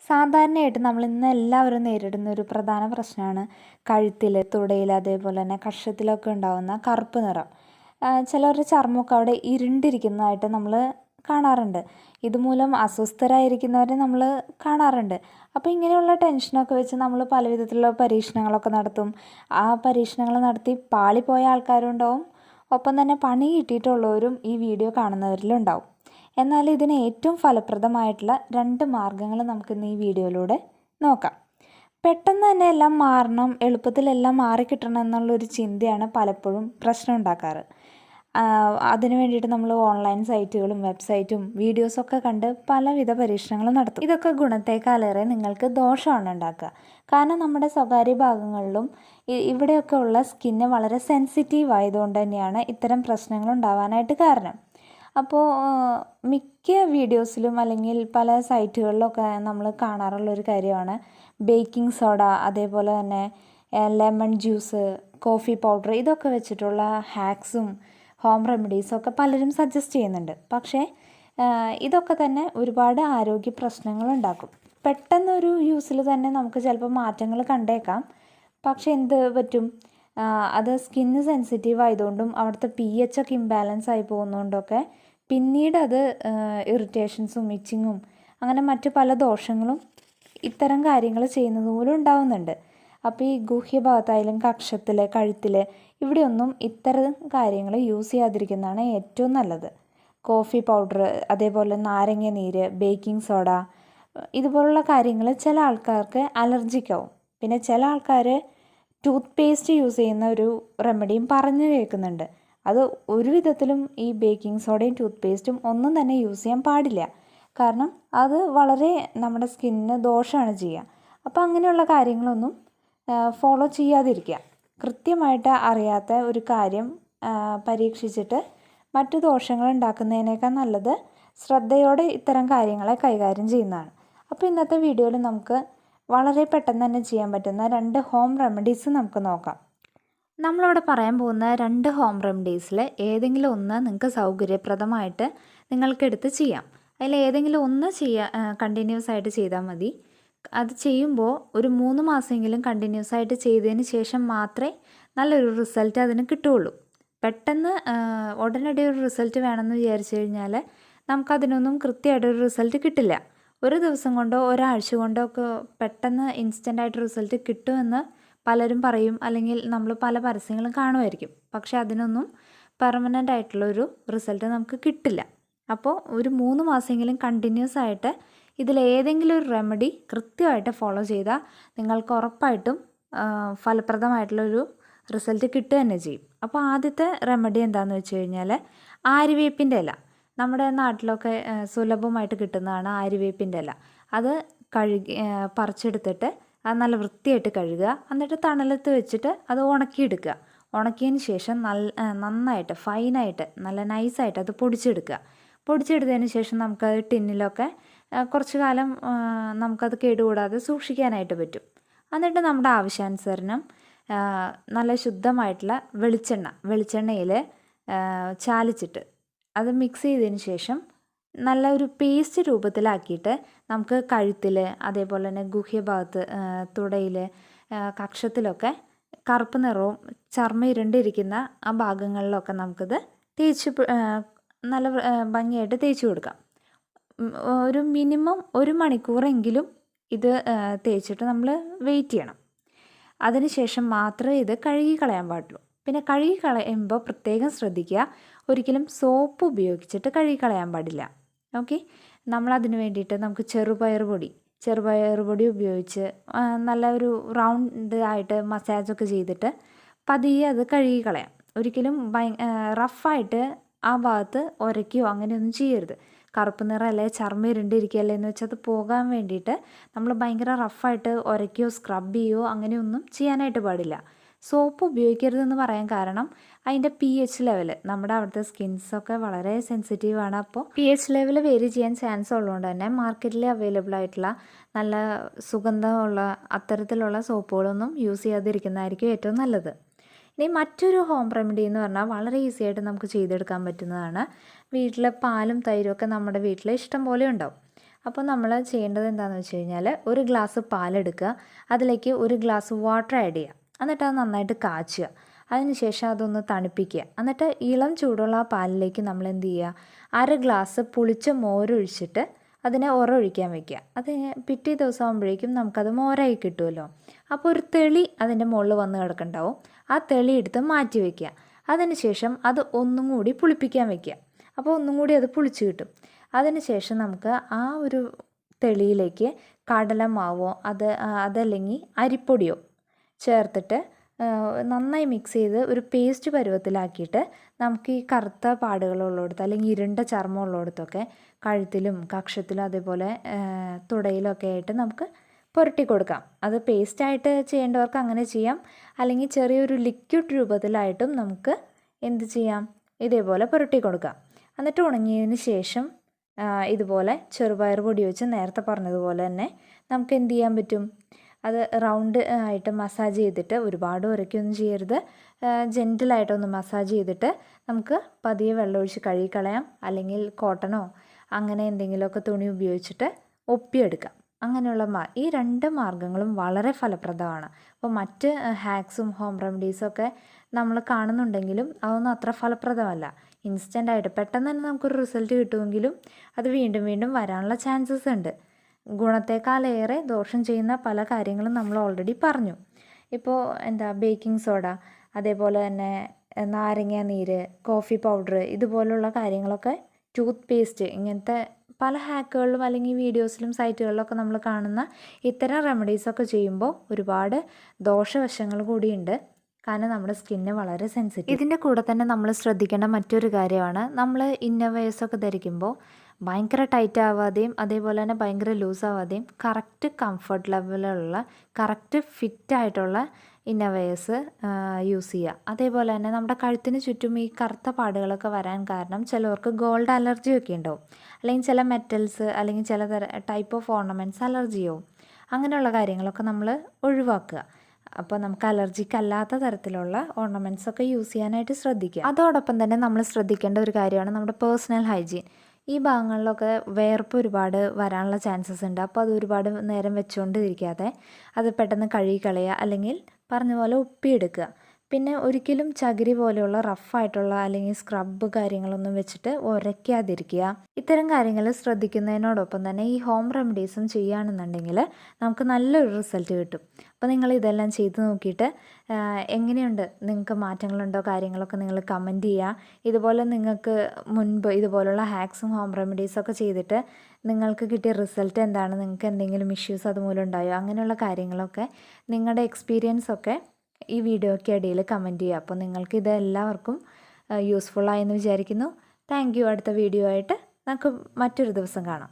സാധാരണയായിട്ട് നമ്മൾ ഇന്ന് എല്ലാവരും നേരിടുന്ന ഒരു പ്രധാന പ്രശ്നമാണ് കഴുത്തിൽ, തുടയിൽ, അതേപോലെ തന്നെ കക്ഷത്തിലൊക്കെ ഉണ്ടാകുന്ന കറുപ്പ് നിറം. ചിലവരുടെ ചർമ്മമൊക്കെ അവിടെ ഇരുണ്ടിരിക്കുന്നതായിട്ട് നമ്മൾ കാണാറുണ്ട്. ഇതുമൂലം അസ്വസ്ഥരായിരിക്കുന്നവരെ നമ്മൾ കാണാറുണ്ട്. അപ്പോൾ ഇങ്ങനെയുള്ള ടെൻഷനൊക്കെ വെച്ച് നമ്മൾ പല വിധത്തിലുള്ള പരീക്ഷണങ്ങളൊക്കെ നടത്തും. ആ പരീക്ഷണങ്ങൾ നടത്തി പാളിപ്പോയ ആൾക്കാരും ഉണ്ടാവും, ഒപ്പം തന്നെ പണി കിട്ടിയിട്ടുള്ളവരും ഈ വീഡിയോ കാണുന്നവരിലുണ്ടാവും. എന്നാൽ ഇതിന് ഏറ്റവും ഫലപ്രദമായിട്ടുള്ള 2 മാർഗ്ഗങ്ങൾ നമുക്കിന്ന് ഈ വീഡിയോയിലൂടെ നോക്കാം. പെട്ടെന്ന് തന്നെ എല്ലാം മാറണം, എളുപ്പത്തിലെല്ലാം മാറിക്കിട്ടണം എന്നുള്ളൊരു ചിന്തയാണ് പലപ്പോഴും പ്രശ്നം ഉണ്ടാക്കാറ്. അതിന് വേണ്ടിയിട്ട് നമ്മൾ ഓൺലൈൻ സൈറ്റുകളും വെബ്സൈറ്റും വീഡിയോസൊക്കെ കണ്ട് പലവിധ പരീക്ഷണങ്ങളും നടത്തും. ഇതൊക്കെ ഗുണത്തേക്കാളേറെ നിങ്ങൾക്ക് ദോഷമാണ് ഉണ്ടാക്കുക. കാരണം നമ്മുടെ സ്വകാര്യ ഭാഗങ്ങളിലും ഇവിടെയൊക്കെ ഉള്ള സ്കിന്ന് വളരെ സെൻസിറ്റീവ് ആയതുകൊണ്ട് തന്നെയാണ് ഇത്തരം പ്രശ്നങ്ങൾ ഉണ്ടാവാനായിട്ട് കാരണം. അപ്പോൾ മിക്ക വീഡിയോസിലും അല്ലെങ്കിൽ പല സൈറ്റുകളിലൊക്കെ നമ്മൾ കാണാറുള്ളൊരു കാര്യമാണ് ബേക്കിംഗ് സോഡ, അതേപോലെ തന്നെ ലെമൺ ജ്യൂസ്, കോഫി പൗഡർ, ഇതൊക്കെ വെച്ചിട്ടുള്ള ഹാക്സും ഹോം റെമഡീസൊക്കെ പലരും സജസ്റ്റ് ചെയ്യുന്നുണ്ട്. പക്ഷേ ഇതൊക്കെ തന്നെ ഒരുപാട് ആരോഗ്യ പ്രശ്നങ്ങളുണ്ടാക്കും. പെട്ടെന്നൊരു യൂസിൽ തന്നെ നമുക്ക് ചിലപ്പോൾ മാറ്റങ്ങൾ കണ്ടേക്കാം. പക്ഷേ എന്ത് പറ്റും, അത് സ്കിന്ന് സെൻസിറ്റീവ് ആയതുകൊണ്ടും അവിടുത്തെ pH ഒക്കെ ഇംബാലൻസ് ആയി പോകുന്നതുകൊണ്ടൊക്കെ പിന്നീട് അത് ഇറിറ്റേഷൻസും ഇച്ചിങ്ങും അങ്ങനെ മറ്റു പല ദോഷങ്ങളും ഇത്തരം കാര്യങ്ങൾ ചെയ്യുന്നത് മൂലം ഉണ്ടാവുന്നുണ്ട്. അപ്പോൾ ഈ ഗുഹ്യഭാഗത്തായാലും കക്ഷത്തിൽ, കഴുത്തിൽ, ഇവിടെയൊന്നും ഇത്തരം കാര്യങ്ങൾ യൂസ് ചെയ്യാതിരിക്കുന്നതാണ് ഏറ്റവും നല്ലത്. കോഫി പൗഡർ, അതേപോലെ നാരങ്ങ നീര്, ബേക്കിംഗ് സോഡ, ഇതുപോലുള്ള കാര്യങ്ങൾ ചില ആൾക്കാർക്ക് അലർജിക്കാവും. പിന്നെ ചില ആൾക്കാർ ടൂത്ത് പേസ്റ്റ് യൂസ് ചെയ്യുന്ന ഒരു റെമഡിയും പറഞ്ഞു കേൾക്കുന്നുണ്ട്. അത് ഒരു വിധത്തിലും ഈ ബേക്കിംഗ് സോഡയും ടൂത്ത് പേസ്റ്റും ഒന്നും തന്നെ യൂസ് ചെയ്യാൻ പാടില്ല. കാരണം അത് വളരെ നമ്മുടെ സ്കിന്നിന് ദോഷമാണ് ചെയ്യുക. അപ്പോൾ അങ്ങനെയുള്ള കാര്യങ്ങളൊന്നും ഫോളോ ചെയ്യാതിരിക്കുക. കൃത്യമായിട്ട് അറിയാത്ത ഒരു കാര്യം പരീക്ഷിച്ചിട്ട് മറ്റു ദോഷങ്ങൾ ഉണ്ടാക്കുന്നതിനേക്കാൾ നല്ലത് ശ്രദ്ധയോടെ ഇത്തരം കാര്യങ്ങളെ കൈകാര്യം ചെയ്യുന്നതാണ്. അപ്പോൾ ഇന്നത്തെ വീഡിയോയിൽ നമുക്ക് വളരെ പെട്ടെന്ന് തന്നെ ചെയ്യാൻ പറ്റുന്ന 2 ഹോം റെമഡീസ് നമുക്ക് നോക്കാം. നമ്മളിവിടെ പറയാൻ പോകുന്ന 2 ഹോം റെമഡീസിൽ ഏതെങ്കിലും ഒന്ന് നിങ്ങൾക്ക് സൗകര്യപ്രദമായിട്ട് നിങ്ങൾക്കെടുത്ത് ചെയ്യാം. അതിൽ ഏതെങ്കിലും ഒന്ന് കണ്ടിന്യൂസ് ആയിട്ട് ചെയ്താൽ മതി. അത് ചെയ്യുമ്പോൾ ഒരു 3 മാസമെങ്കിലും കണ്ടിന്യൂസ് ആയിട്ട് ചെയ്തതിന് ശേഷം മാത്രമേ നല്ലൊരു റിസൾട്ട് അതിന് കിട്ടുകയുള്ളൂ. പെട്ടെന്ന് ഉടനടി ഒരു റിസൾട്ട് വേണമെന്ന് വിചാരിച്ചു കഴിഞ്ഞാൽ നമുക്കതിനൊന്നും കൃത്യമായിട്ടൊരു റിസൾട്ട് കിട്ടില്ല. ഒരു ദിവസം കൊണ്ടോ ഒരാഴ്ച കൊണ്ടോ ഒക്കെ പെട്ടെന്ന് ഇൻസ്റ്റൻ്റായിട്ട് റിസൾട്ട് കിട്ടുമെന്ന് പലരും പറയും, അല്ലെങ്കിൽ നമ്മൾ പല പരസ്യങ്ങളും കാണുമായിരിക്കും. പക്ഷെ അതിനൊന്നും പെർമനൻ്റ് ആയിട്ടുള്ളൊരു റിസൾട്ട് നമുക്ക് കിട്ടില്ല. അപ്പോൾ ഒരു 3 മാസമെങ്കിലും കണ്ടിന്യൂസ് ആയിട്ട് ഇതിലേതെങ്കിലും ഒരു റെമഡി കൃത്യമായിട്ട് ഫോളോ ചെയ്താൽ നിങ്ങൾക്ക് ഉറപ്പായിട്ടും ഫലപ്രദമായിട്ടുള്ളൊരു റിസൾട്ട് കിട്ടുക തന്നെ ചെയ്യും. അപ്പോൾ ആദ്യത്തെ റെമഡി എന്താണെന്ന് വെച്ച് കഴിഞ്ഞാൽ ആര്യവേപ്പിൻ്റെ ഇല. നമ്മുടെ നാട്ടിലൊക്കെ സുലഭമായിട്ട് കിട്ടുന്നതാണ് ആര്യവേപ്പിൻ്റെ ഇല. അത് പറിച്ചെടുത്തിട്ട് അത് നല്ല വൃത്തിയായിട്ട് കഴുകുക. എന്നിട്ട് തണലത്ത് വെച്ചിട്ട് അത് ഉണക്കിയെടുക്കുക. ഉണക്കിയതിന് ശേഷം നന്നായിട്ട് ഫൈനായിട്ട് നല്ല നൈസായിട്ട് അത് പൊടിച്ചെടുക്കുക. പൊടിച്ചെടുത്തതിന് ശേഷം നമുക്കത് ടിന്നിലൊക്കെ കുറച്ച് കാലം നമുക്കത് കേടുകൂടാതെ സൂക്ഷിക്കാനായിട്ട് പറ്റും. എന്നിട്ട് നമ്മുടെ ആവശ്യാനുസരണം നല്ല ശുദ്ധമായിട്ടുള്ള വെളിച്ചെണ്ണയിൽ ചാലിച്ചിട്ട് അത് മിക്സ് ചെയ്തതിന് ശേഷം നല്ല ഒരു പേസ്റ്റ് രൂപത്തിലാക്കിയിട്ട് നമുക്ക് കഴുത്തിൽ, അതേപോലെ തന്നെ ഗുഹ്യഭാഗത്ത്, തുടയിൽ, കക്ഷത്തിലൊക്കെ കറുപ്പ് നിറവും ചർമ്മം ഇരുണ്ടിരിക്കുന്ന ആ ഭാഗങ്ങളിലൊക്കെ നമുക്കിത് നല്ല ഭംഗിയായിട്ട് തേച്ച് കൊടുക്കാം. ഒരു മിനിമം 1 മണിക്കൂറെങ്കിലും ഇത് തേച്ചിട്ട് നമ്മൾ വെയിറ്റ് ചെയ്യണം. അതിനുശേഷം മാത്രമേ ഇത് കഴുകി കളയാൻ പാടുള്ളൂ. പിന്നെ കഴുകി കളയുമ്പോൾ പ്രത്യേകം ശ്രദ്ധിക്കുക, ഒരിക്കലും സോപ്പ് ഉപയോഗിച്ചിട്ട് കഴുകി കളയാൻ പാടില്ല. ഓക്കെ. നമ്മളതിന് വേണ്ടിയിട്ട് നമുക്ക് ചെറുപയർ പൊടി ഉപയോഗിച്ച് നല്ല ഒരു റൗണ്ട് ആയിട്ട് മസാജൊക്കെ ചെയ്തിട്ട് പതിയെ അത് കഴുകി കളയാം. ഒരിക്കലും റഫായിട്ട് ആ ഭാഗത്ത് ഉരയ്ക്കുകയോ അങ്ങനെയൊന്നും ചെയ്യരുത്. കറുപ്പ് നിറമല്ലേ, ചർമ്മം ഇരുണ്ടിരിക്കുകയല്ലേ എന്ന് വെച്ചാൽ അത് പോകാൻ വേണ്ടിയിട്ട് നമ്മൾ ഭയങ്കര റഫായിട്ട് ഉരയ്ക്കുകയോ സ്ക്രബ് ചെയ്യുകയോ അങ്ങനെയൊന്നും ചെയ്യാനായിട്ട് പാടില്ല. സോപ്പ് ഉപയോഗിക്കരുതെന്ന് പറയാൻ കാരണം അതിൻ്റെ pH ലെവൽ, നമ്മുടെ അവിടുത്തെ സ്കിൻസൊക്കെ വളരെ സെൻസിറ്റീവാണ്. അപ്പോൾ pH ലെവൽ വേരി ചെയ്യാൻ ചാൻസ് ഉള്ളതുകൊണ്ട് തന്നെ മാർക്കറ്റിൽ അവൈലബിൾ ആയിട്ടുള്ള നല്ല സുഗന്ധമുള്ള അത്തരത്തിലുള്ള സോപ്പുകളൊന്നും യൂസ് ചെയ്യാതിരിക്കുന്നതായിരിക്കും ഏറ്റവും നല്ലത്. ഇനി മറ്റൊരു ഹോം റെമഡി എന്ന് പറഞ്ഞാൽ വളരെ ഈസി ആയിട്ട് നമുക്ക് ചെയ്തെടുക്കാൻ പറ്റുന്നതാണ്. വീട്ടിൽ പാലും തൈരും ഒക്കെ നമ്മുടെ വീട്ടിൽ ഇഷ്ടം പോലെ ഉണ്ടാവും. അപ്പോൾ നമ്മൾ ചെയ്യേണ്ടത് എന്താണെന്ന് വെച്ച് കഴിഞ്ഞാൽ ഒരു ഗ്ലാസ് പാലെടുക്കുക, അതിലേക്ക് ഒരു ഗ്ലാസ് വാട്ടർ ആഡ് ചെയ്യുക, എന്നിട്ട് അത് നന്നായിട്ട് കാച്ചുക. അതിനുശേഷം അതൊന്ന് തണുപ്പിക്കുക. എന്നിട്ട് ഇളം ചൂടുള്ള ആ പാലിലേക്ക് നമ്മൾ എന്ത് ചെയ്യുക, അര ഗ്ലാസ് പുളിച്ച മോരൊഴിച്ചിട്ട് അതിനെ ഒഴിക്കാൻ വെക്കുക. അത് പിറ്റേ ദിവസം ആകുമ്പോഴേക്കും നമുക്കത് മോരായി കിട്ടുമല്ലോ. അപ്പോൾ ഒരു തെളി അതിൻ്റെ മുകളിൽ വന്ന് കിടക്കുന്നുണ്ടാവും. ആ തെളി എടുത്ത് മാറ്റി വയ്ക്കുക. അതിനുശേഷം അത് ഒന്നും കൂടി പുളിപ്പിക്കാൻ വയ്ക്കുക. അപ്പോൾ ഒന്നും കൂടി അത് പുളിച്ച് കിട്ടും. അതിനുശേഷം നമുക്ക് ആ ഒരു തെളിയിലേക്ക് കടലമാവോ അതല്ലെങ്കിൽ അരിപ്പൊടിയോ ചേർത്തിട്ട് നന്നായി മിക്സ് ചെയ്ത് ഒരു പേസ്റ്റ് പരുവത്തിലാക്കിയിട്ട് നമുക്ക് ഈ കറുത്ത പാടുകളുള്ളിടത്ത് അല്ലെങ്കിൽ ഇരുണ്ട ചർമ്മമുള്ളിടത്തൊക്കെ കഴുത്തിലും കക്ഷത്തിലും അതേപോലെ തുടയിലൊക്കെ ആയിട്ട് നമുക്ക് പുരട്ടി കൊടുക്കാം. അത് പേസ്റ്റായിട്ട് ചെയ്യേണ്ടവർക്ക് അങ്ങനെ ചെയ്യാം, അല്ലെങ്കിൽ ചെറിയൊരു ലിക്വിഡ് രൂപത്തിലായിട്ടും നമുക്ക് എന്ത് ചെയ്യാം, ഇതേപോലെ പുരട്ടി കൊടുക്കാം. എന്നിട്ട് ഉണങ്ങിയതിന് ശേഷം ഇതുപോലെ ചെറുപയർ പൊടി വെച്ച് നേരത്തെ പറഞ്ഞതുപോലെ തന്നെ നമുക്ക് എന്ത് ചെയ്യാൻ പറ്റും, അത് റൗണ്ട് ആയിട്ട് മസാജ് ചെയ്തിട്ട്, ഒരുപാട് ഉരയ്ക്കൊന്നും ചെയ്യരുത്, ജെൻറ്റിലായിട്ടൊന്ന് മസാജ് ചെയ്തിട്ട് നമുക്ക് പതിയെ വെള്ളമൊഴിച്ച് കഴുകിക്കളയാം. അല്ലെങ്കിൽ കോട്ടണോ അങ്ങനെ എന്തെങ്കിലുമൊക്കെ തുണി ഉപയോഗിച്ചിട്ട് ഒപ്പിയെടുക്കാം. അങ്ങനെയുള്ള ഈ 2 മാർഗ്ഗങ്ങളും വളരെ ഫലപ്രദമാണ്. അപ്പോൾ മറ്റ് ഹാക്സും ഹോം റെമഡീസൊക്കെ നമ്മൾ കാണുന്നുണ്ടെങ്കിലും അതൊന്നും അത്ര ഫലപ്രദമല്ല. ഇൻസ്റ്റൻ്റായിട്ട് പെട്ടെന്ന് തന്നെ നമുക്കൊരു റിസൾട്ട് കിട്ടുമെങ്കിലും അത് വീണ്ടും വീണ്ടും വരാനുള്ള ചാൻസസ് ഉണ്ട്. ഗുണത്തേക്കാളേറെ ദോഷം ചെയ്യുന്ന പല കാര്യങ്ങളും നമ്മൾ ഓൾറെഡി പറഞ്ഞു. ഇപ്പോൾ ബേക്കിംഗ് സോഡ, അതേപോലെ തന്നെ നാരങ്ങ നീര്, കോഫി പൗഡർ, ഇതുപോലുള്ള കാര്യങ്ങളൊക്കെ, ടൂത്ത് പേസ്റ്റ്, ഇങ്ങനത്തെ പല ഹാക്കുകളിലും അല്ലെങ്കിൽ വീഡിയോസിലും സൈറ്റുകളിലൊക്കെ നമ്മൾ കാണുന്ന ഇത്തരം റെമഡീസൊക്കെ ചെയ്യുമ്പോൾ ഒരുപാട് ദോഷവശങ്ങൾ കൂടിയുണ്ട്. കാരണം നമ്മുടെ സ്കിന്ന് വളരെ സെൻസിറ്റീവ്. ഇതിൻ്റെ കൂടെ തന്നെ നമ്മൾ ശ്രദ്ധിക്കേണ്ട മറ്റൊരു കാര്യമാണ്, നമ്മൾ ഇന്നർവെയർസൊക്കെ ധരിക്കുമ്പോൾ ഭയങ്കര ടൈറ്റ് ആവാതെയും അതേപോലെ തന്നെ ഭയങ്കര ലൂസ് ആവാതെയും കറക്റ്റ് കംഫർട്ട് ലെവലിലുള്ള കറക്റ്റ് ഫിറ്റായിട്ടുള്ള ഇന്നർവെയർസ് യൂസ് ചെയ്യുക. അതേപോലെ തന്നെ നമ്മുടെ കഴുത്തിന് ചുറ്റും ഈ കറുത്ത പാടുകളൊക്കെ വരാൻ കാരണം ചിലവർക്ക് ഗോൾഡ് അലർജിയൊക്കെ ഉണ്ടാവും, അല്ലെങ്കിൽ ചില മെറ്റൽസ് അല്ലെങ്കിൽ ചില ടൈപ്പ് ഓഫ് ഓർണമെൻറ്റ്സ് അലർജിയാവും. അങ്ങനെയുള്ള കാര്യങ്ങളൊക്കെ നമ്മൾ ഒഴിവാക്കുക. അപ്പോൾ നമുക്ക് അലർജിക്ക് അല്ലാത്ത തരത്തിലുള്ള ഓർണമെൻറ്റ്സൊക്കെ യൂസ് ചെയ്യാനായിട്ട് ശ്രദ്ധിക്കുക. അതോടൊപ്പം തന്നെ നമ്മൾ ശ്രദ്ധിക്കേണ്ട ഒരു കാര്യമാണ് നമ്മുടെ പേഴ്സണൽ ഹൈജീൻ. ഈ ഭാഗങ്ങളിലൊക്കെ വേർപ്പ് ഒരുപാട് വരാനുള്ള ചാൻസസ് ഉണ്ട്. അപ്പോൾ അത് ഒരുപാട് നേരം വെച്ചുകൊണ്ടിരിക്കാതെ അത് പെട്ടെന്ന് കഴുകിക്കളയുക, അല്ലെങ്കിൽ പറഞ്ഞ പോലെ ഒപ്പിയെടുക്കുക. പിന്നെ ഒരിക്കലും ചകിരി പോലെയുള്ള റഫായിട്ടുള്ള അല്ലെങ്കിൽ സ്ക്രബ് കാര്യങ്ങളൊന്നും വെച്ചിട്ട് ഉരയ്ക്കാതിരിക്കുക. ഇത്തരം കാര്യങ്ങൾ ശ്രദ്ധിക്കുന്നതിനോടൊപ്പം തന്നെ ഈ ഹോം റെമഡീസും ചെയ്യുകയാണെന്നുണ്ടെങ്കിൽ നമുക്ക് നല്ലൊരു റിസൾട്ട് കിട്ടും. അപ്പോൾ നിങ്ങൾ ഇതെല്ലാം ചെയ്ത് നോക്കിയിട്ട് എങ്ങനെയുണ്ട്, നിങ്ങൾക്ക് മാറ്റങ്ങളുണ്ടോ, കാര്യങ്ങളൊക്കെ നിങ്ങൾ കമൻറ്റ് ചെയ്യുക. ഇതുപോലെ നിങ്ങൾക്ക് മുൻപ് ഇതുപോലുള്ള ഹാക്സും ഹോം റെമഡീസൊക്കെ ചെയ്തിട്ട് നിങ്ങൾക്ക് കിട്ടിയ റിസൾട്ട് എന്താണ്, നിങ്ങൾക്ക് എന്തെങ്കിലും ഇഷ്യൂസ് അതുമൂലം ഉണ്ടായോ, അങ്ങനെയുള്ള കാര്യങ്ങളൊക്കെ നിങ്ങളുടെ എക്സ്പീരിയൻസൊക്കെ ഈ വീഡിയോയ്ക്ക് ഇടയിൽ കമൻറ്റ് ചെയ്യുക. അപ്പോൾ നിങ്ങൾക്ക് ഇത് എല്ലാവർക്കും യൂസ്ഫുള്ളായെന്ന് വിചാരിക്കുന്നു. Thank you. അടുത്ത വീഡിയോ ആയിട്ട് നമുക്ക് മറ്റൊരു ദിവസം കാണാം.